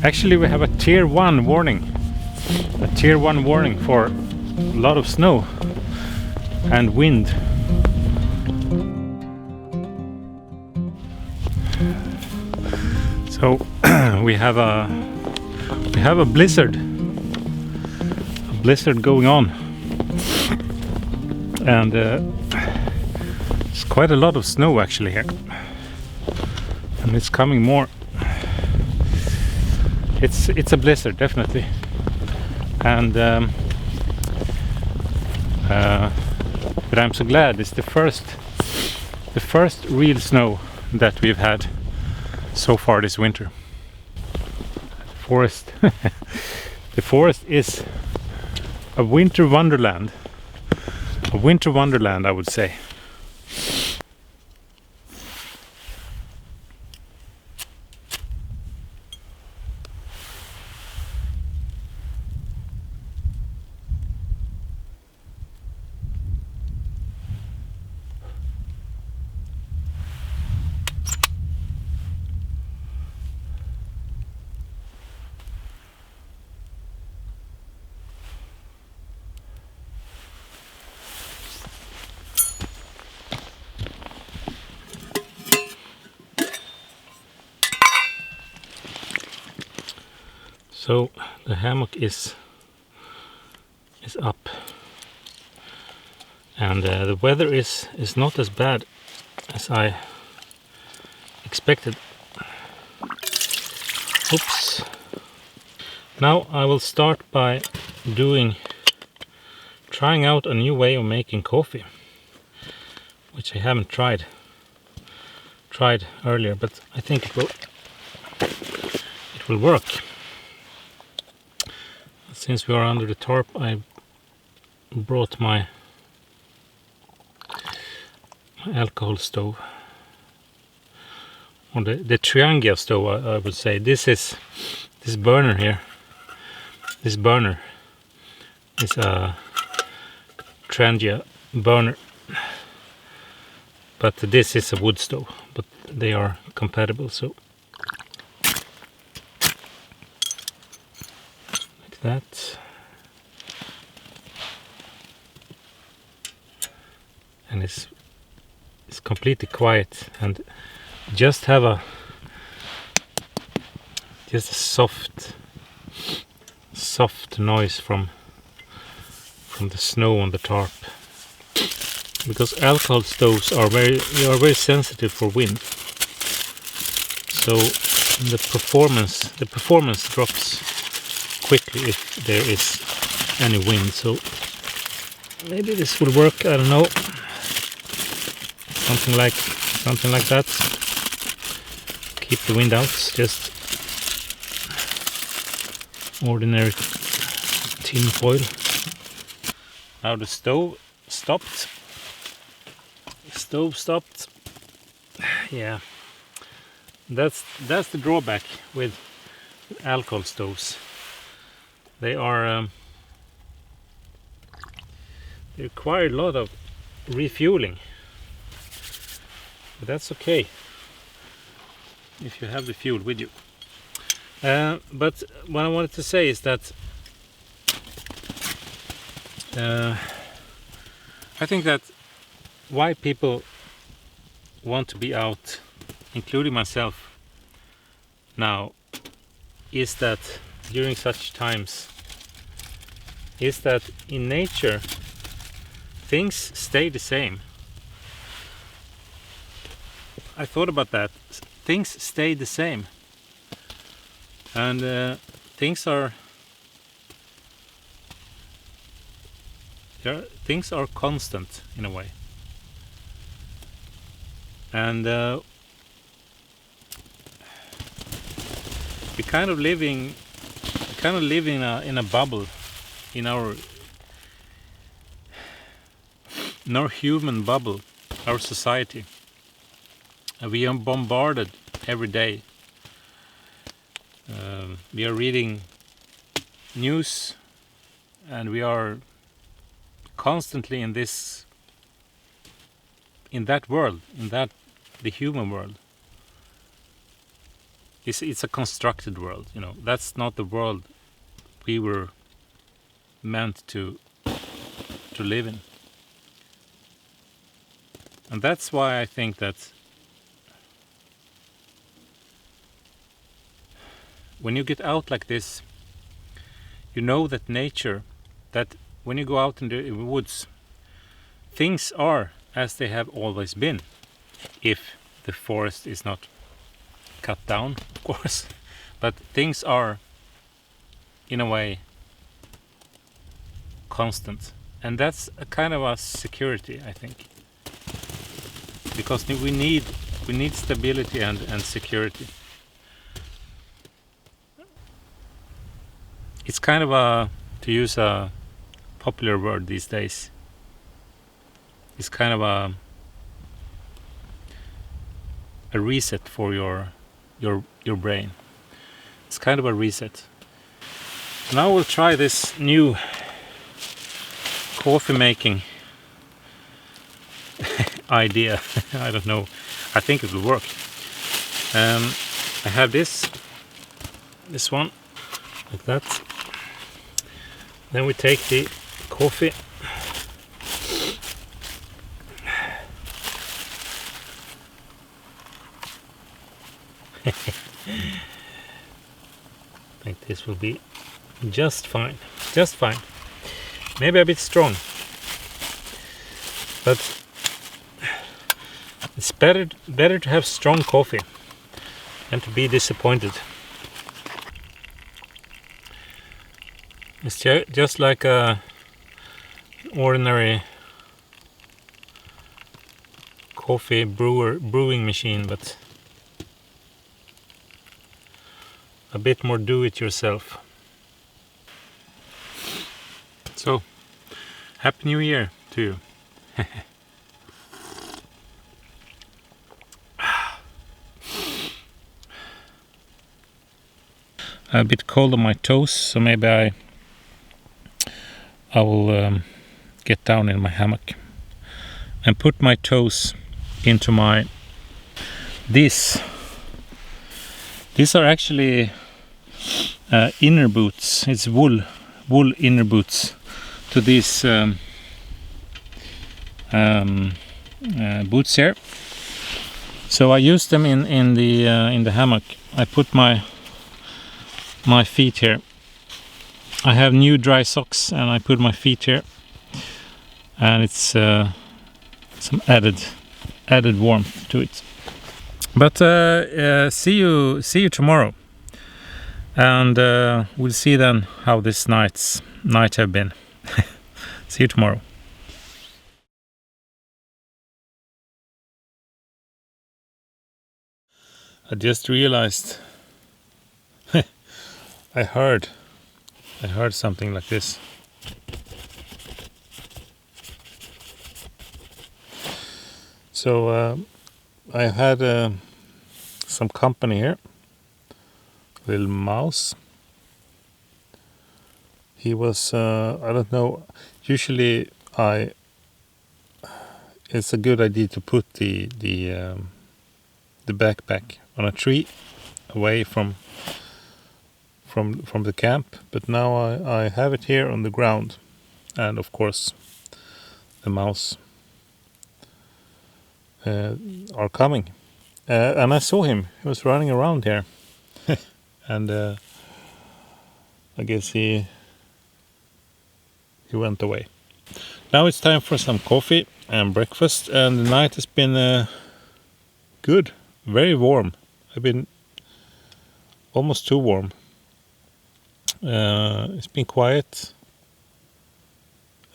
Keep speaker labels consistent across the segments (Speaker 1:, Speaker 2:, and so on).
Speaker 1: Actually, we have a tier 1 warning. A tier 1 warning for a lot of snow and wind. So we have a blizzard. A blizzard going on. And it's quite a lot of snow actually here. And it's coming more. It's a blizzard, definitely. And but I'm so glad it's the first real snow that we've had so far this winter. Forest. The forest is a winter wonderland. A winter wonderland, I would say. So the hammock is up, and the weather is not as bad as I expected. Oops. Now I will start by trying out a new way of making coffee, which I haven't tried earlier, but I think it will work. Since we are under the tarp, I brought my alcohol stove, or the triangular stove, I would say. This burner here. This burner is a triangular burner, but this is a wood stove. But they are compatible, so. That, and it's completely quiet, and just have a soft noise from the snow on the tarp, because alcohol stoves are very sensitive for wind, so the performance drops quickly if there is any wind. So maybe this will work, I don't know. Something like that. Keep the wind out, just ordinary tin foil. Now the stove stopped. Yeah, that's the drawback with alcohol stoves. They require a lot of refueling, but that's okay if you have the fuel with you. But what I wanted to say is that I think that why people want to be out, including myself now, is that during such times, is that in nature things stay the same. I thought about that. Things stay the same, and things are constant in a way, and we kind of live in a bubble in our human bubble, our society. We are bombarded every day. We are reading news, and we are constantly in that world, the human world. it's a constructed world, you know. That's not the world we were meant to live in. And that's why I think that when you get out like this, you know that nature, that when you go out in the woods, things are as they have always been, if the forest is not cut down, of course. But things are, in a way, constant. And that's a kind of a security, I think. Because we need stability and security. It's kind of a, to use a popular word these days, it's kind of a reset for your brain. It's kind of a reset. Now we'll try this new coffee making idea. I don't know. I think it will work. I have this one like that. Then we take the coffee. I think this will be just fine. Just fine. Maybe a bit strong. But it's better to have strong coffee than to be disappointed. It's just like a ordinary coffee brewing machine, but a bit more do-it-yourself. So, Happy New Year to you. A bit cold on my toes, so maybe I will get down in my hammock and put my toes into my these are actually inner boots. It's wool inner boots to these boots here. So I use them in the hammock. I put my feet here. I have new dry socks and I put my feet here, and it's some added warmth to it. But see you tomorrow, and we'll see then how this night have been. See you tomorrow. I just realized I heard something like this. So I had some company here. Little mouse. He was I don't know. Usually it's a good idea to put the backpack on a tree away from the camp, but now I have it here on the ground, and of course the mouse are coming, and I saw him. He was running around here, and I guess he went away. Now it's time for some coffee and breakfast, and the night has been good, very warm. I've been almost too warm. It's been quiet,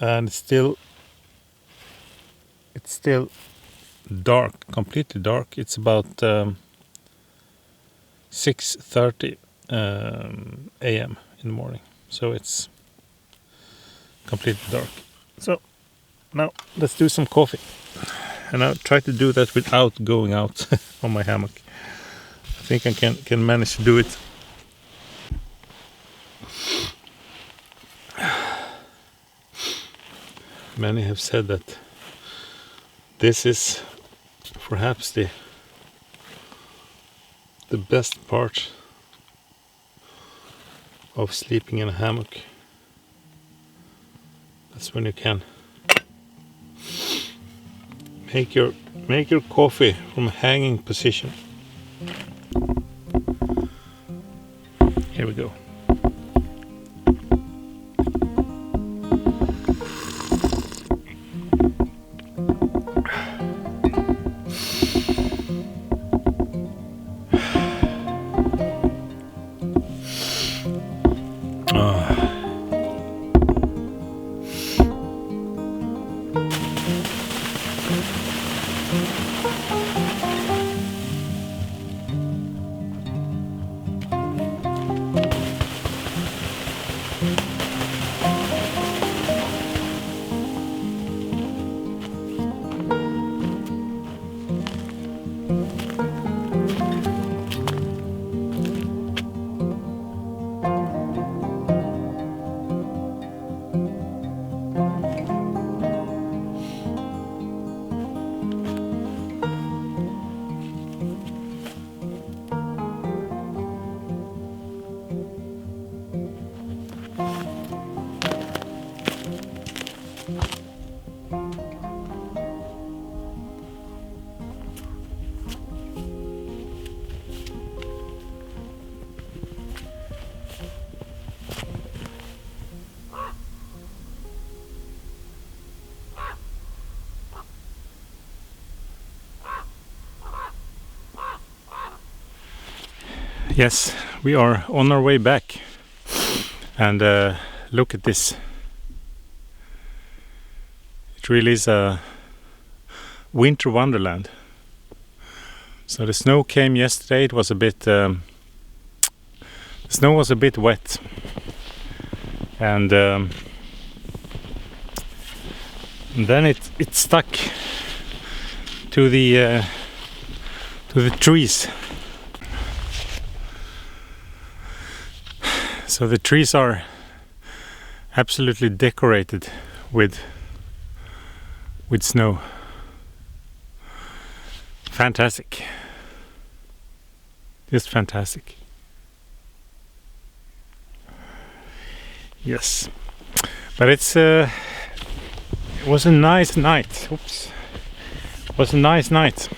Speaker 1: and it's still dark, completely dark. It's about 6:30 a.m. in the morning, so it's completely dark. So now let's do some coffee, and I'll try to do that without going out on my hammock. I think I can manage to do it. Many have said that this is perhaps the the best part of sleeping in a hammock. That's when you can make your coffee from a hanging position. Here we go. Yes, we are on our way back, and look at this. It really is a Winter Wonderland. So the snow came yesterday. It was a bit the snow was a bit wet, and then it stuck to the trees. So the trees are absolutely decorated with snow. Fantastic. Just fantastic. Yes. But it was a nice night. Oops. It was a nice night.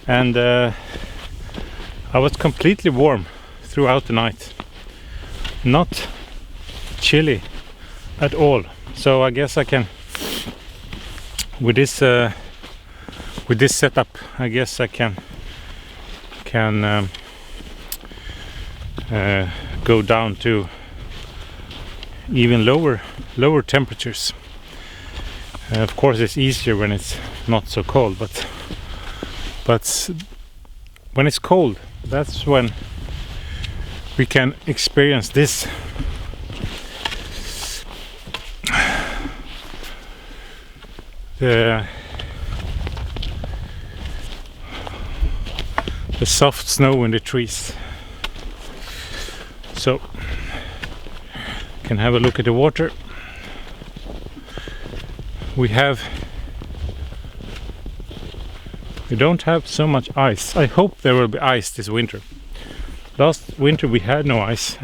Speaker 1: And I was completely warm throughout the night. Not chilly at all. So I guess I can, with this setup, I guess I can go down to even lower temperatures. Of course, it's easier when it's not so cold, but when it's cold, that's when we can experience this. The soft snow in the trees. So can have a look at the water. We don't have so much ice. I hope there will be ice this winter. Last winter we had no ice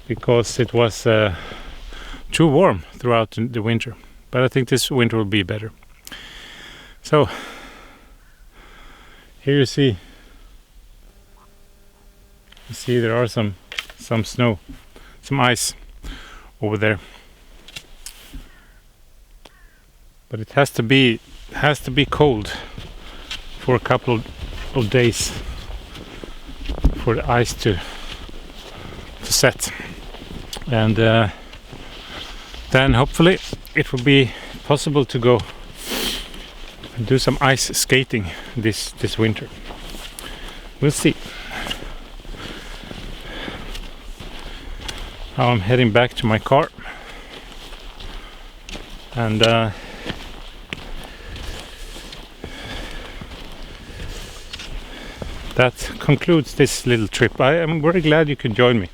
Speaker 1: because it was too warm throughout the winter. But I think this winter will be better. So here you see there are some snow, some ice over there. But it has to be cold for a couple of days for the ice to set, and then hopefully it will be possible to go and do some ice skating this winter. We'll see. Now I'm heading back to my car, and that concludes this little trip. I am very glad you could join me,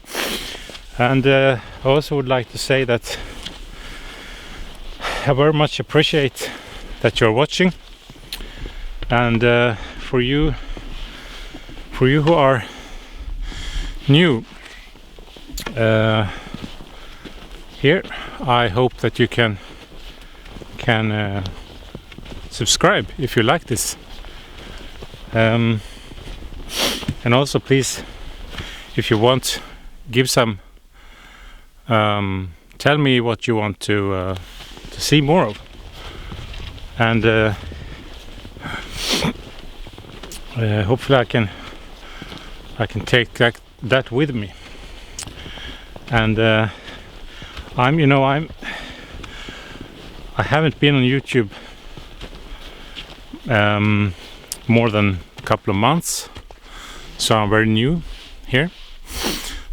Speaker 1: and I also would like to say that I very much appreciate that you're watching, and for you for you who are new here, I hope that you can subscribe if you like this, and also please, if you want, give some tell me what you want to see more of, and hopefully I can take that with me. And I haven't been on YouTube more than a couple of months, so I'm very new here,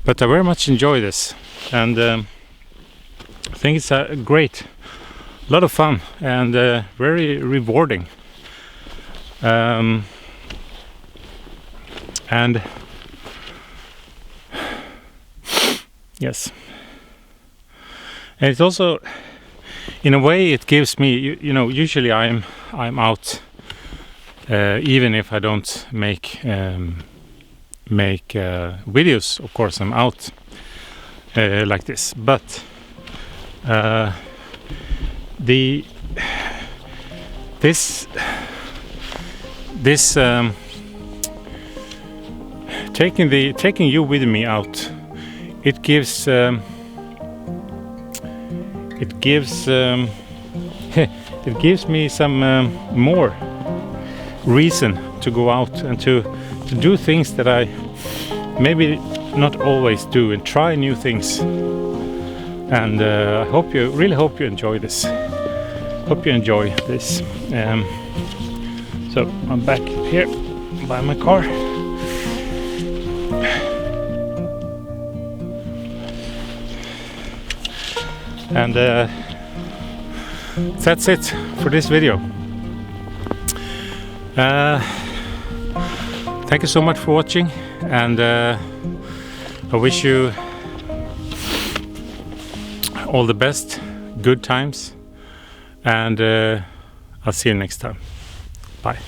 Speaker 1: but I very much enjoy this, and I think it's a lot of fun and very rewarding, and yes, and it's also, in a way, it gives me, usually I'm out, even if I don't make videos, of course I'm out like this, but this taking you with me out, it gives it gives me some more reason to go out and to do things that I maybe not always do, and try new things. And I really hope you enjoy this. Hope you enjoy this. So I'm back here by my car. And that's it for this video. Thank you so much for watching, and I wish you all the best, good times, and I'll see you next time. Bye.